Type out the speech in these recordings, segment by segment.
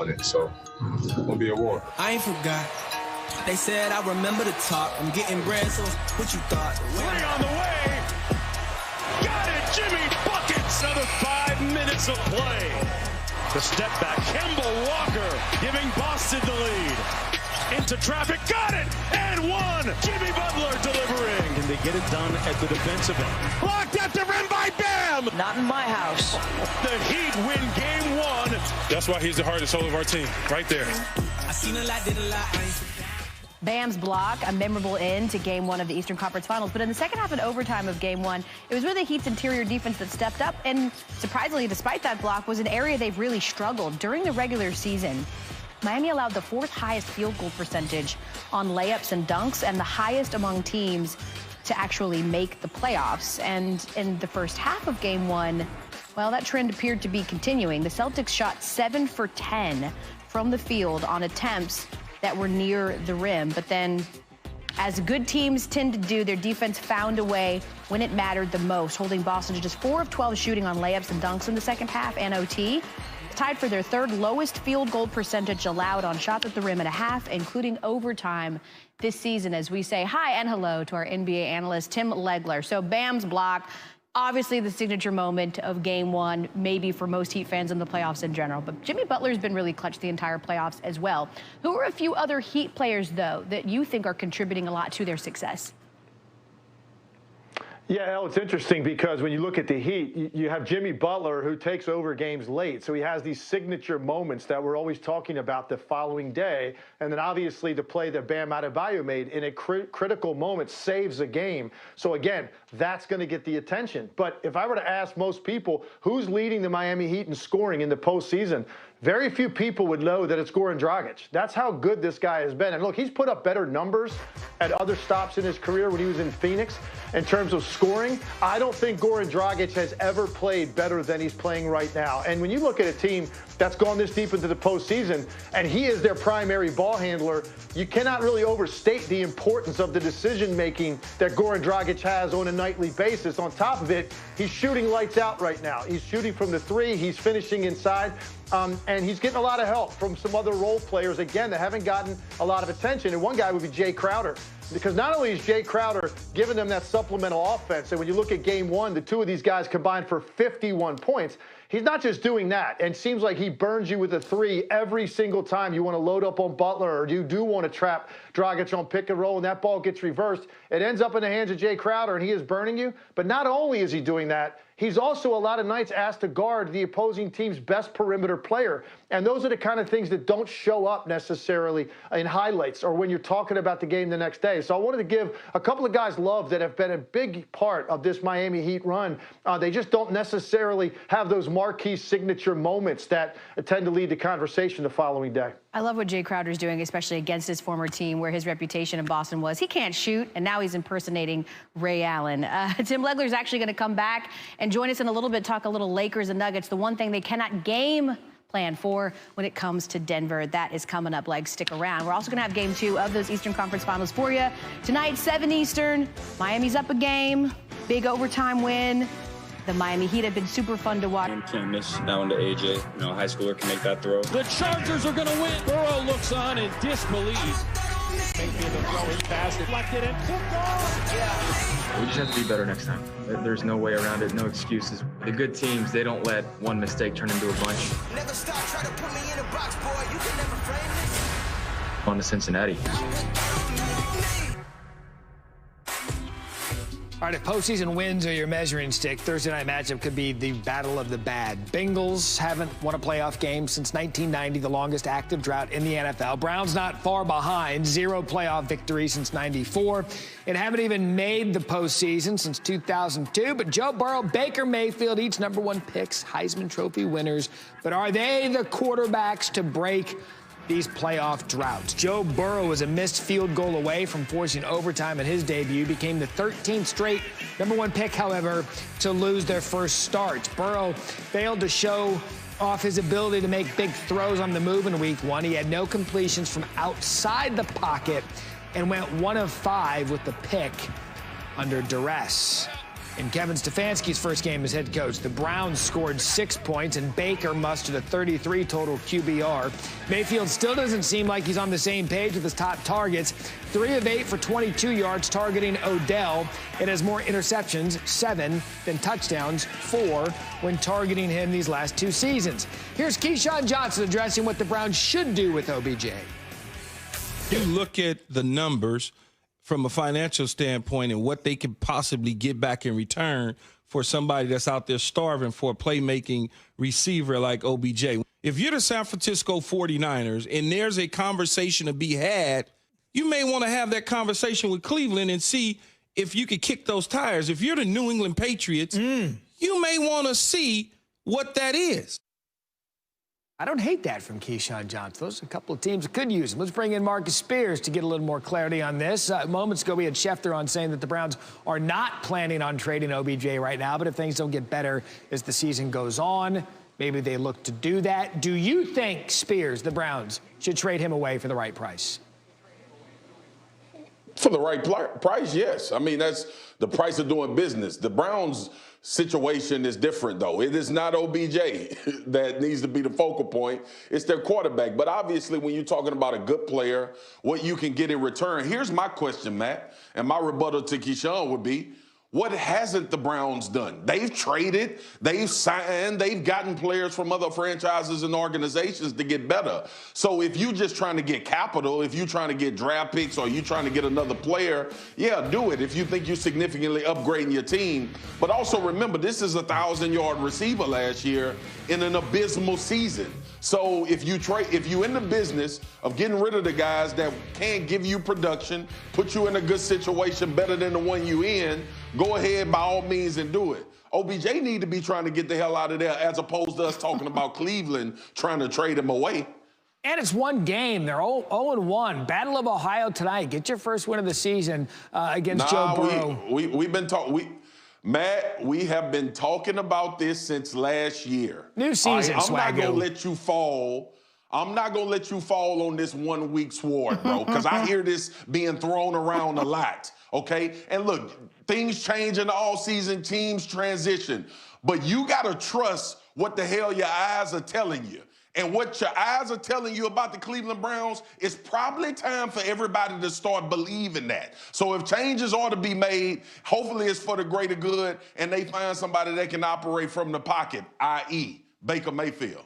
it. So it'll be a war. I ain't forgot. They said I remember the talk. I'm getting bread, so what you thought? Three on the way. Got it, Jimmy buckets. Another 5 minutes of play. The step back, Kemba Walker giving Boston the lead. Into traffic, got it, and one. Jimmy Butler delivering. Can they get it done at the defensive end? Blocked at the rim by Bam. Not in my house. The Heat win game one. That's why he's the heart and soul of our team, right there. I seen a lot, did a lot. Bam's block, a memorable end to Game 1 of the Eastern Conference Finals. But in the second half and overtime of Game 1, it was really the Heat's interior defense that stepped up. And surprisingly, despite that block, was an area they've really struggled. During the regular season, Miami allowed the 4th highest field goal percentage on layups and dunks and the highest among teams to actually make the playoffs. And in the first half of Game 1, well, that trend appeared to be continuing. The Celtics shot 7 for 10 from the field on attempts that were near the rim. But then, as good teams tend to do, their defense found a way when it mattered the most, holding Boston to just 4 of 12 shooting on layups and dunks in the second half and OT. Tied for their 3rd lowest field goal percentage allowed on shots at the rim and a half, including overtime this season, as we say hi and hello to our NBA analyst, Tim Legler. So Bam's block, obviously the signature moment of Game 1, maybe for most Heat fans in the playoffs in general. But Jimmy Butler's been really clutch the entire playoffs as well. Who are a few other Heat players, though, that you think are contributing a lot to their success? Yeah, it's interesting because when you look at the Heat, you have Jimmy Butler who takes over games late. So he has these signature moments that we're always talking about the following day. And then obviously the play that Bam Adebayo made in a critical moment saves a game. So again, that's going to get the attention. But if I were to ask most people who's leading the Miami Heat in scoring in the postseason, very few people would know that it's Goran Dragic. That's how good this guy has been. And look, he's put up better numbers at other stops in his career when he was in Phoenix in terms of scoring. I don't think Goran Dragic has ever played better than he's playing right now. And when you look at a team that's gone this deep into the postseason, and he is their primary ball handler, you cannot really overstate the importance of the decision-making that Goran Dragic has on a nightly basis. On top of it, he's shooting lights out right now. He's shooting from the 3. He's finishing inside. And he's getting a lot of help from some other role players, again, that haven't gotten a lot of attention. And one guy would be Jay Crowder. Because not only is Jay Crowder giving them that supplemental offense, and when you look at Game 1, the two of these guys combined for 51 points, he's not just doing that. And it seems like he burns you with a 3 every single time you want to load up on Butler or you do want to trap Dragic on pick and roll, and that ball gets reversed. It ends up in the hands of Jay Crowder, and he is burning you. But not only is he doing that, he's also a lot of nights asked to guard the opposing team's best perimeter player. And those are the kind of things that don't show up necessarily in highlights or when you're talking about the game the next day. So I wanted to give a couple of guys love that have been a big part of this Miami Heat run. They just don't necessarily have those marquee signature moments that tend to lead to conversation the following day. I love what Jay Crowder's doing, especially against his former team, where his reputation in Boston was he can't shoot, and now he's impersonating Ray Allen. Tim Legler is actually going to come back and join us in a little bit, talk a little Lakers and Nuggets. The one thing they cannot game plan for when it comes to Denver. That is coming up. Legs, stick around. We're also going to have Game 2 of those Eastern Conference Finals for you. Tonight, 7 Eastern. Miami's up a game. Big overtime win. The Miami Heat have been super fun to watch. Can't miss that one to AJ. You know, a high schooler can make that throw. The Chargers are going to win. Burrow looks on in disbelief. Maybe the throw is pass deflected and kicked off. We just have to be better next time. There's no way around it, no excuses. The good teams, they don't let one mistake turn into a bunch. Never stop trying to put me in a box, boy. You can never frame me. On to Cincinnati. All right, if postseason wins are your measuring stick, Thursday night matchup could be the battle of the bad. Bengals haven't won a playoff game since 1990, the longest active drought in the NFL. Browns not far behind, 0 playoff victories since 94. And haven't even made the postseason since 2002. But Joe Burrow, Baker Mayfield, each #1 picks, Heisman Trophy winners. But are they the quarterbacks to break these playoff droughts? Joe Burrow was a missed field goal away from forcing overtime in his debut, became the 13th straight #1 pick, however, to lose their first start. Burrow failed to show off his ability to make big throws on the move in week 1. He had no completions from outside the pocket and went 1 of 5 with the pick under duress. In Kevin Stefanski's first game as head coach, the Browns scored 6 points, and Baker mustered a 33 total QBR. Mayfield still doesn't seem like he's on the same page with his top targets. 3 of 8 for 22 yards targeting Odell. It has more interceptions, 7, than touchdowns, 4, when targeting him these last 2 seasons. Here's Keyshawn Johnson addressing what the Browns should do with OBJ. You look at the numbers from a financial standpoint and what they could possibly get back in return for somebody that's out there starving for a playmaking receiver like OBJ. If you're the San Francisco 49ers and there's a conversation to be had, you may want to have that conversation with Cleveland and see if you could kick those tires. If you're the New England Patriots, you may want to see what that is. I don't hate that from Keyshawn Johnson. Those are a couple of teams that could use him. Let's bring in Marcus Spears to get a little more clarity on this. Moments ago, we had Schefter on saying that the Browns are not planning on trading OBJ right now, but if things don't get better as the season goes on, maybe they look to do that. Do you think, Spears, the Browns should trade him away for the right price? For the right price, yes. I mean, that's the price of doing business. The Browns' situation is different, though. It is not OBJ that needs to be the focal point. It's their quarterback. But obviously, when you're talking about a good player, what you can get in return. Here's my question, Matt, and my rebuttal to Keyshawn would be, what hasn't the Browns done? They've traded, they've signed, they've gotten players from other franchises and organizations to get better. So if you're just trying to get capital, if you're trying to get draft picks or you're trying to get another player, yeah, do it if you think you're significantly upgrading your team. But also remember, this is a 1,000-yard receiver last year in an abysmal season. So if you're in the business of getting rid of the guys that can't give you production, put you in a good situation better than the one you in, go ahead by all means and do it. OBJ need to be trying to get the hell out of there as opposed to us talking about Cleveland trying to trade him away. And it's one game. They're 0-1. Battle of Ohio tonight. Get your first win of the season against Joe Burrow. We've been talking. Matt, we have been talking about this since last year. New season, I'm not going to Swaggo. let you fall. I'm not going to let you fall on this 1 week sword, bro, because I hear this being thrown around a lot, okay? And look, things change in the offseason, teams transition, but you got to trust what the hell your eyes are telling you. And what your eyes are telling you about the Cleveland Browns, it's probably time for everybody to start believing that. So if changes are to be made, hopefully it's for the greater good, and they find somebody that can operate from the pocket, i.e. Baker Mayfield.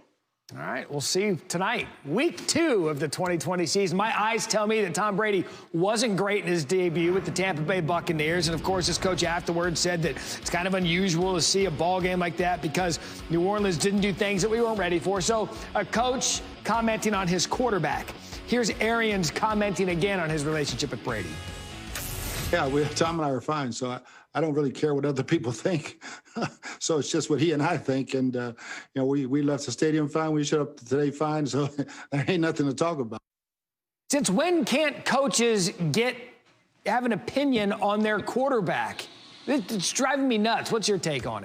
All right, we'll see tonight. Week 2 of the 2020 season. My eyes tell me that Tom Brady wasn't great in his debut with the Tampa Bay Buccaneers. And, of course, his coach afterwards said that it's kind of unusual to see a ball game like that because New Orleans didn't do things that we weren't ready for. So a coach commenting on his quarterback. Here's Arians commenting again on his relationship with Brady. Yeah, Tom and I are fine, so I don't really care what other people think. So it's just what he and I think. And, we left the stadium fine. We showed up today fine, so there ain't nothing to talk about. Since when can't coaches have an opinion on their quarterback? It's driving me nuts. What's your take on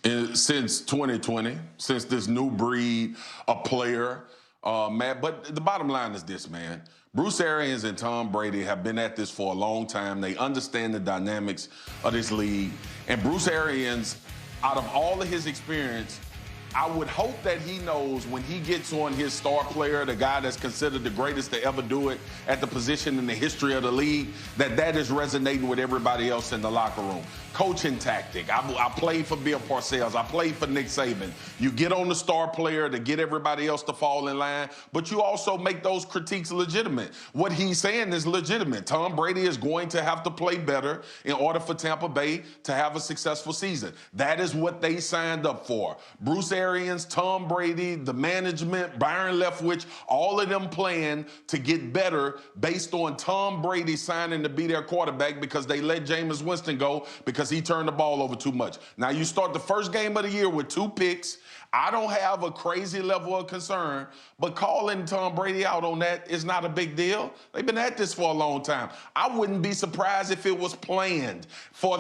it? Since 2020, since this new breed of player, Matt, but the bottom line is this, man. Bruce Arians and Tom Brady have been at this for a long time. They understand the dynamics of this league. And Bruce Arians, out of all of his experience, I would hope that he knows when he gets on his star player, the guy that's considered the greatest to ever do it at the position in the history of the league, that is resonating with everybody else in the locker room. Coaching tactic. I played for Bill Parcells. I played for Nick Saban. You get on the star player to get everybody else to fall in line, but you also make those critiques legitimate. What he's saying is legitimate. Tom Brady is going to have to play better in order for Tampa Bay to have a successful season. That is what they signed up for. Bruce Arians, Tom Brady, the management, Byron Leftwich, all of them playing to get better based on Tom Brady signing to be their quarterback because they let Jameis Winston go because he turned the ball over too much. Now, you start the first game of the year with 2 picks. I don't have a crazy level of concern, but calling Tom Brady out on that is not a big deal. They've been at this for a long time. I wouldn't be surprised if it was planned for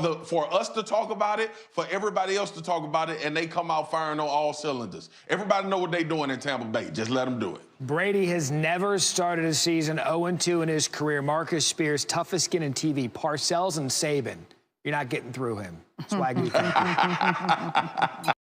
us to talk about it, for everybody else to talk about it, and they come out firing on all cylinders. Everybody know what they're doing in Tampa Bay. Just let them do it. Brady has never started a season 0-2 in his career. Marcus Spears, toughest skin in TV, Parcells and Saban. you're not getting through him. Swaggy.